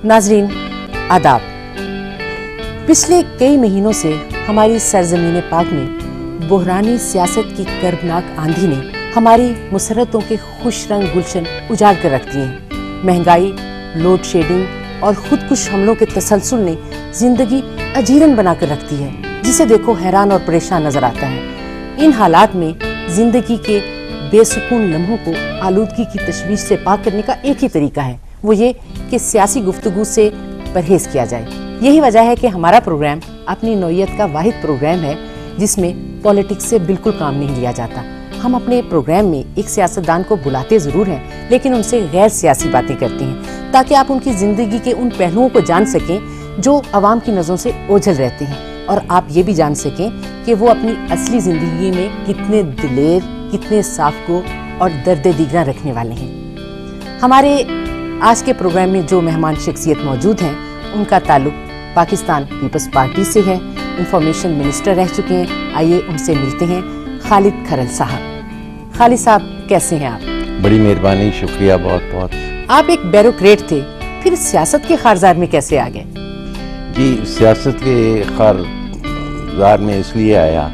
नाजरीन आदाब। पिछले कई महीनों से हमारी सरजमीन पाक में बहरानी सियासत की कर्बनाक आंधी ने हमारी मुसरतों के खुश रंग गुलशन उजाड़ कर रख दिए हैं। महंगाई, लोड शेडिंग और खुदकुश हमलों के तसलसल ने जिंदगी अजीरन बनाकर रख दी है, जिसे देखो हैरान और परेशान नजर आता है। इन हालात में जिंदगी के बेसुकून लम्हों को आलूदगी की तशवीश से पाक करने का एक ही तरीका है, वो ये कि सियासी गुफ्तगू से परहेज किया जाए। यही वजह है कि हमारा प्रोग्राम अपनी नौइयत का वाहिद प्रोग्राम है जिसमें पॉलिटिक्स से बिल्कुल काम नहीं लिया जाता। हम अपने प्रोग्राम में एक सियासतदान को बुलाते ज़रूर हैं, लेकिन उनसे गैर सियासी बातें करते हैं ताकि आप उनकी ज़िंदगी के उन पहलुओं को जान सकें जो आवाम की नज़रों से ओझल रहते हैं, और आप ये भी जान सकें कि वो अपनी असली ज़िंदगी में कितने दिलेर, कितने साफ़गो और दर्द दिगरा रखने वाले हैं। हमारे आज के प्रोग्राम में जो मेहमान शख्सियत मौजूद हैं उनका ताल्लुक पाकिस्तान पीपल्स पार्टी से है। इंफॉर्मेशन मिनिस्टर रह चुके हैं। आइए उनसे मिलते हैं। खालिद खरल साहब। खालिद साहब, कैसे हैं आप? बड़ी मेहरबानी, शुक्रिया बहुत बहुत। आप एक ब्यूरोक्रेट थे, फिर सियासत के खारजार में कैसे आ गए? जी, सियासत के खारजार में इसलिए आया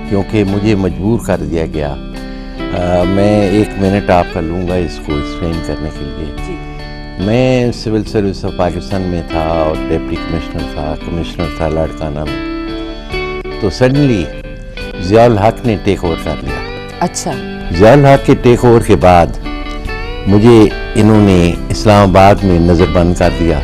क्योंकि मुझे मजबूर कर दिया गया। मैं एक मिनट आपका लूँगा इसको एक्सप्लेन करने के लिए। मैं सिविल सर्विस ऑफ पाकिस्तान में था और डिप्टी कमिश्नर था लाड़काना में। तो सडनली ज़ियाउल हक ने टेक ओवर कर लिया। अच्छा। ज़ियाउल हक के टेक ओवर के बाद मुझे इन्होंने इस्लामाबाद में नज़रबंद कर दिया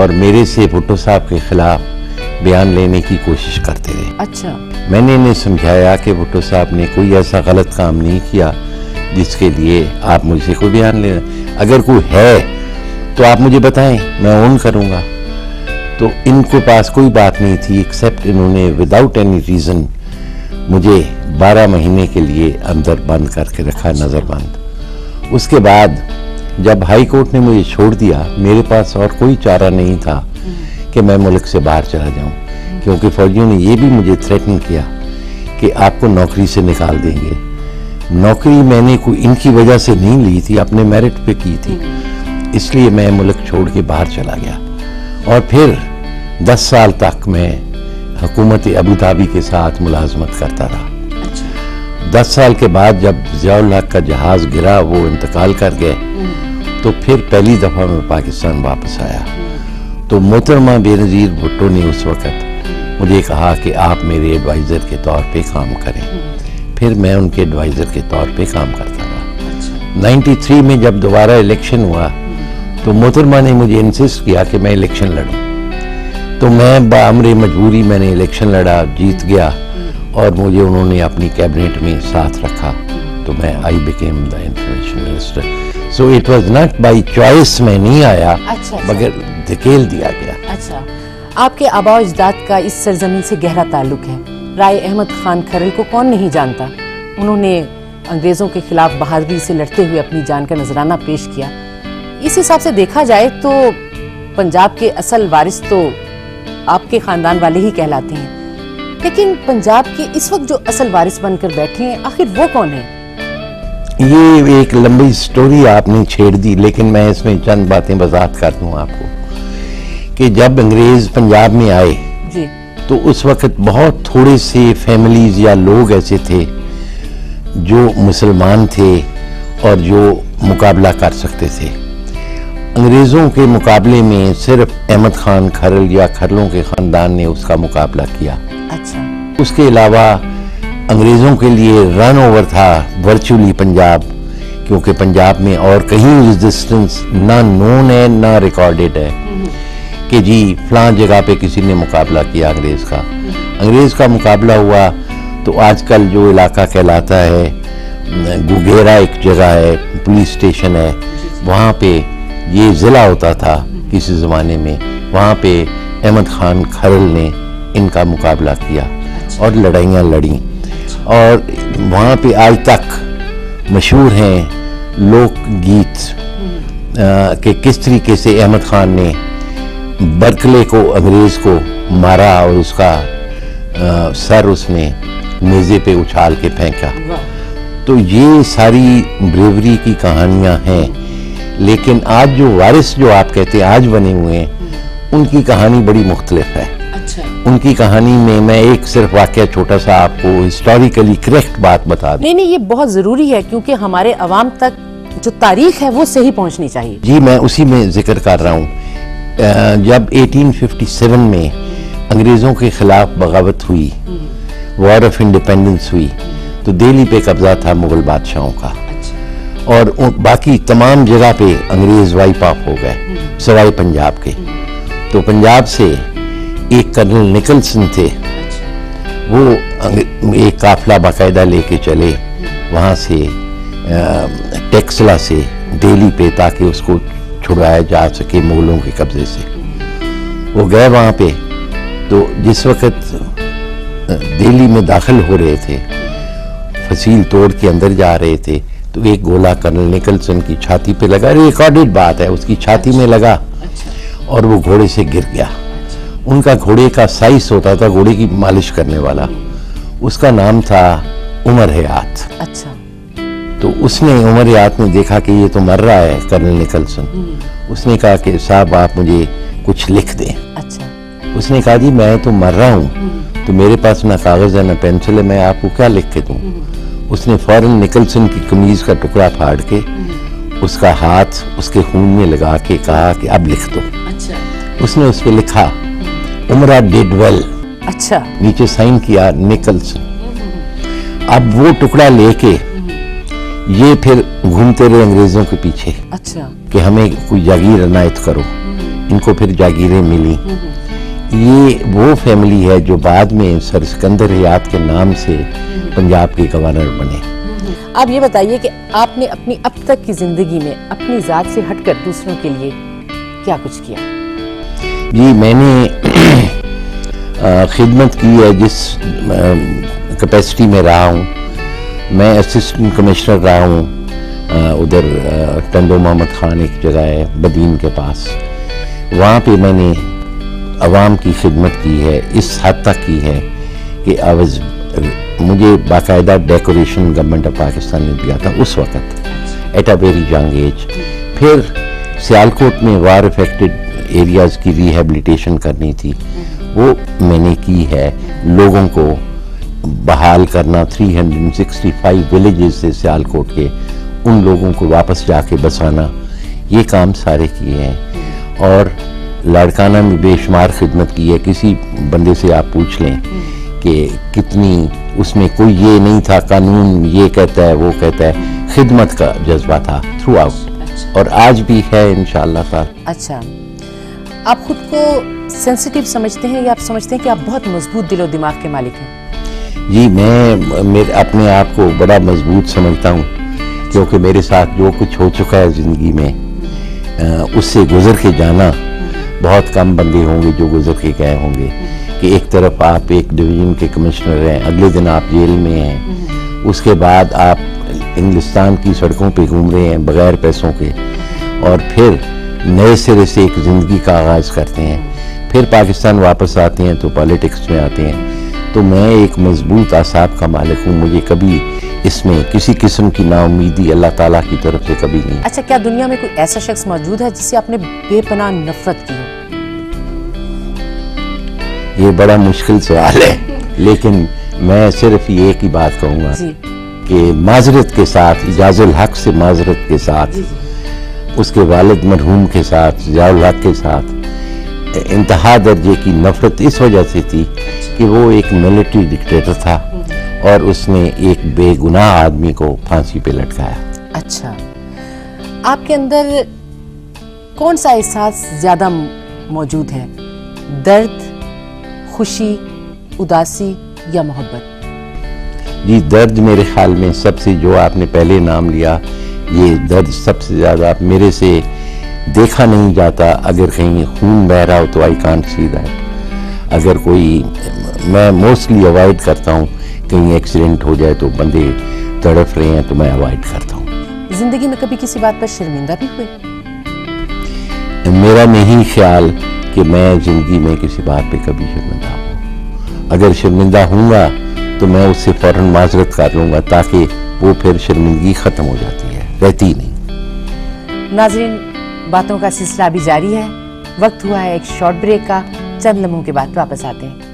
और मेरे से भुट्टो साहब के खिलाफ बयान लेने की कोशिश करते रहे। अच्छा। मैंने इन्हें समझाया कि भुट्टो साहब ने कोई ऐसा गलत काम नहीं किया जिसके लिए आप मुझसे कोई बयान ले, अगर कोई है तो आप मुझे बताएं, मैं ऑन करूंगा। तो इनको पास कोई बात नहीं थी एक्सेप्ट इन्होंने विदाउट एनी रीज़न मुझे 12 महीने के लिए अंदर बंद करके रखा, नज़रबंद। उसके बाद जब हाई कोर्ट ने मुझे छोड़ दिया, मेरे पास और कोई चारा नहीं था कि मैं मुल्क से बाहर चला जाऊं, क्योंकि फौजियों ने ये भी मुझे थ्रेटन किया कि आपको नौकरी से निकाल देंगे। नौकरी मैंने कोई इनकी वजह से नहीं ली थी, अपने मेरिट पे की थी, इसलिए मैं मुल्क छोड़ के बाहर चला गया। और फिर 10 साल तक मैं हुकूमत अबू धाबी के साथ मुलाजमत करता रहा। अच्छा। 10 साल के बाद जब ज़ियाउल हक का जहाज़ गिरा, वो इंतकाल कर गए, तो फिर पहली दफ़ा मैं पाकिस्तान वापस आया। तो मोहतरमा बेनज़ीर भुट्टो ने उस वक़्त मुझे कहा कि आप मेरे एडवाइज़र के तौर पे काम करें। फिर मैं उनके एडवाइज़र के तौर पे काम करता रहा। 93 में जब दोबारा इलेक्शन हुआ तो मोहतरमा ने मुझे इंसिस्ट किया कि मैं इलेक्शन लड़ूं। तो मैं बामरे मजबूरी मैंने इलेक्शन लड़ा, जीत गया और मुझे उन्होंने अपनी कैबिनेट में साथ रखा। तो मैं I became the information minister. So it was not by choice, मैं नहीं आया। अच्छा। मगर धकेल दिया गया। अच्छा। आपके आबा अजदाद का इस सरजमीन से गहरा ताल्लुक है। राय अहमद खान खरल को कौन नहीं जानता। उन्होंने अंग्रेज़ों के खिलाफ बहादुरी से लड़ते हुए अपनी जान का नजराना पेश किया। इस हिसाब से देखा जाए तो पंजाब के असल वारिस तो आपके खानदान वाले ही कहलाते हैं, लेकिन पंजाब के इस वक्त जो असल वारिस बनकर बैठे हैं, आखिर वो कौन है? ये एक लंबी स्टोरी आपने छेड़ दी, लेकिन मैं इसमें चंद बातें वजाहत कर दूं आपको कि जब अंग्रेज पंजाब में आए जी, तो उस वक्त बहुत थोड़े से फैमिलीज या लोग ऐसे थे जो मुसलमान थे और जो मुकाबला कर सकते थे। अंग्रेज़ों के मुकाबले में सिर्फ अहमद खान खरल या खरलों के ख़ानदान ने उसका मुकाबला किया। अच्छा। उसके अलावा अंग्रेज़ों के लिए रन ओवर था वर्चुअली पंजाब, क्योंकि पंजाब में और कहीं रेजिस्टेंस ना नोन है ना रिकॉर्डेड है कि जी फलां जगह पे किसी ने मुकाबला किया अंग्रेज़ का। अंग्रेज़ का मुकाबला हुआ तो आजकल जो इलाका कहलाता है गुगेरा एक जगह है, पुलिस स्टेशन है, वहाँ पे ये ज़िला होता था किसी ज़माने में। वहाँ पे अहमद खान खरल ने इनका मुकाबला किया और लड़ाइयाँ लड़ी, और वहाँ पे आज तक मशहूर हैं लोक गीत कि किस तरीके से अहमद खान ने बर्कले को अंग्रेज़ को मारा और उसका सर उसने नेज़े पे उछाल के फेंका। तो ये सारी ब्रेवरी की कहानियाँ हैं لیکن آج جو وارث جو آپ کہتے ہیں آج بنے ہوئے ہیں ان کی کہانی بڑی مختلف ہے. ان کی کہانی میں میں ایک صرف واقعہ چھوٹا سا آپ کو ہسٹوریکلی کریکٹ بات بتا دوں. نہیں یہ بہت ضروری ہے کیونکہ ہمارے عوام تک جو تاریخ ہے وہ صحیح پہنچنی چاہیے. جی میں اسی میں ذکر کر رہا ہوں. جب 1857 میں انگریزوں کے خلاف بغاوت ہوئی, وار آف انڈیپینڈنس ہوئی, تو دہلی پہ قبضہ تھا مغل بادشاہوں کا, اور باقی تمام جگہ پہ انگریز وائپ آف ہو گئے سوائے پنجاب کے. تو پنجاب سے ایک کرنل نکلسن تھے, وہ ایک قافلہ باقاعدہ لے کے چلے وہاں سے ٹیکسلا سے دہلی پہ, تاکہ اس کو چھڑایا جا سکے مغلوں کے قبضے سے. وہ گئے وہاں پہ, تو جس وقت دہلی میں داخل ہو رہے تھے, فصیل توڑ کے اندر جا رہے تھے, تو ایک گولا کرنل نکلسن کی چھاتی پہ لگا, ریکارڈڈ بات ہے, اس کی چھاتی میں لگا اور وہ گھوڑے سے گر گیا. ان کا گھوڑے کا سائز ہوتا تھا گھوڑے کی مالش کرنے والا, اس کا نام تھا عمر حیات. اچھا. تو اس نے عمر حیات نے دیکھا کہ یہ تو مر رہا ہے کرنل نکلسن. اس نے کہا کہ صاحب آپ مجھے کچھ لکھ دیں. اچھا. اس نے کہا جی میں تو مر رہا ہوں, تو میرے پاس نہ کاغذ ہے نہ پینسل ہے, میں آپ کو کیا لکھ کے دوں. اس نے فوراً نکلسن کی قمیض کا ٹکڑا پھاڑ کے اس کا ہاتھ اس کے خون میں لگا کے کہا کہ اب لکھ دو. اس نے اس پہ لکھا عمرہ ڈیڈ ویل. اچھا. نیچے سائن کیا نکلسن. اب وہ ٹکڑا لے کے یہ پھر گھومتے رہے انگریزوں کے پیچھے. اچھا. کہ ہمیں کوئی جاگیر عنایت کرو. ان کو پھر جاگیریں ملی. یہ وہ فیملی ہے جو بعد میں سر سکندر حیات کے نام سے پنجاب کے گورنر بنے. آپ یہ بتائیے کہ آپ نے اپنی اب تک کی زندگی میں اپنی ذات سے ہٹ کر دوسروں کے لیے کیا کچھ کیا؟ جی میں نے خدمت کی ہے جس کیپیسٹی میں رہا ہوں. میں اسسٹنٹ کمشنر رہا ہوں ادھر ٹنڈو محمد خان ایک جگہ ہے بدین کے پاس. وہاں پہ میں نے عوام کی خدمت کی ہے, اس حد تک کی ہے کہ مجھے باقاعدہ ڈیکوریشن گورنمنٹ آف پاکستان نے دیا تھا اس وقت at a very young age. پھر سیالکوٹ میں وار افیکٹڈ ایریاز کی ریہیبلیٹیشن کرنی تھی, وہ میں نے کی ہے. لوگوں کو بحال کرنا, 365 ولیجز سے سیالکوٹ کے ان لوگوں کو واپس جا کے بسانا, یہ کام سارے کیے ہیں. اور لاڑکانہ میں بے شمار خدمت کی ہے. کسی بندے سے آپ پوچھ لیں کہ کتنی, اس میں کوئی یہ نہیں تھا قانون یہ کہتا ہے وہ کہتا ہے, خدمت کا جذبہ تھا تھرو آؤٹ, اور آج بھی ہے انشاءاللہ تعالی. اچھا. آپ خود کو سینسیٹیو سمجھتے ہیں یا آپ سمجھتے ہیں کہ آپ بہت مضبوط دل و دماغ کے مالک ہیں؟ جی میں اپنے آپ کو بڑا مضبوط سمجھتا ہوں, کیونکہ میرے ساتھ جو کچھ ہو چکا ہے زندگی میں اس سے گزر کے جانا, بہت کم بندے ہوں گے جو گزر کے گئے ہوں گے. کہ ایک طرف آپ ایک ڈویژن کے کمشنر ہیں, اگلے دن آپ جیل میں ہیں, اس کے بعد آپ انگلستان کی سڑکوں پہ گھوم رہے ہیں بغیر پیسوں کے, اور پھر نئے سرے سے ایک زندگی کا آغاز کرتے ہیں, پھر پاکستان واپس آتے ہیں تو پالیٹکس میں آتے ہیں. تو میں ایک مضبوط اعصاب کا مالک ہوں, مجھے کبھی اس میں کسی قسم کی نا امیدی اللہ تعالیٰ کی طرف سے کبھی نہیں. اچھا, کیا دنیا میں کوئی ایسا شخص موجود ہے جس سے آپ نے بے پناہ نفرت کی ہو؟ یہ بڑا مشکل سوال ہے, لیکن میں صرف یہ ایک ہی بات کہوں گا کہ معذرت کے ساتھ, اجاز الحق سے معذرت کے ساتھ, اس کے والد مرحوم کے ساتھ, ضیاء الحق کے ساتھ انتہا درجے کی نفرت اس وجہ سے تھی کہ وہ ایک ملٹری ڈکٹیٹر تھا اور اس نے ایک بے گناہ آدمی کو پھانسی پہ لٹکایا. اچھا, آپ کے اندر کون سا احساس زیادہ موجود ہے, درد, خوشی, اداسی یا محبت؟ جی درد میرے خیال میں سب سے, جو آپ نے پہلے نام لیا, یہ درد سب سے زیادہ میرے سے دیکھا نہیں جاتا. اگر کہیں خون بہ رہا ہو تو آئی کانٹ سی دیٹ. اگر کوئی, میں موسٹلی اوائڈ کرتا ہوں, کہیں ایکسیڈنٹ ہو جائے تو بندے تڑف رہے ہیں تو میں اوائڈ کرتا ہوں. زندگی میں کبھی کسی بات پر شرمندہ بھی ہوئے؟ میرا نہیں خیال کہ میں زندگی میں کسی بات پہ کبھی شرمندہ ہوں. اگر شرمندہ ہوں گا تو میں اس سے فوراً معذرت کر لوں گا, تاکہ وہ پھر شرمندگی ختم ہو جاتی ہے, رہتی نہیں. नाज़रीन, बातों का सिलसिला अभी जारी है। वक्त हुआ है एक शॉर्ट ब्रेक का। चंद लम्हों के बाद वापस आते हैं।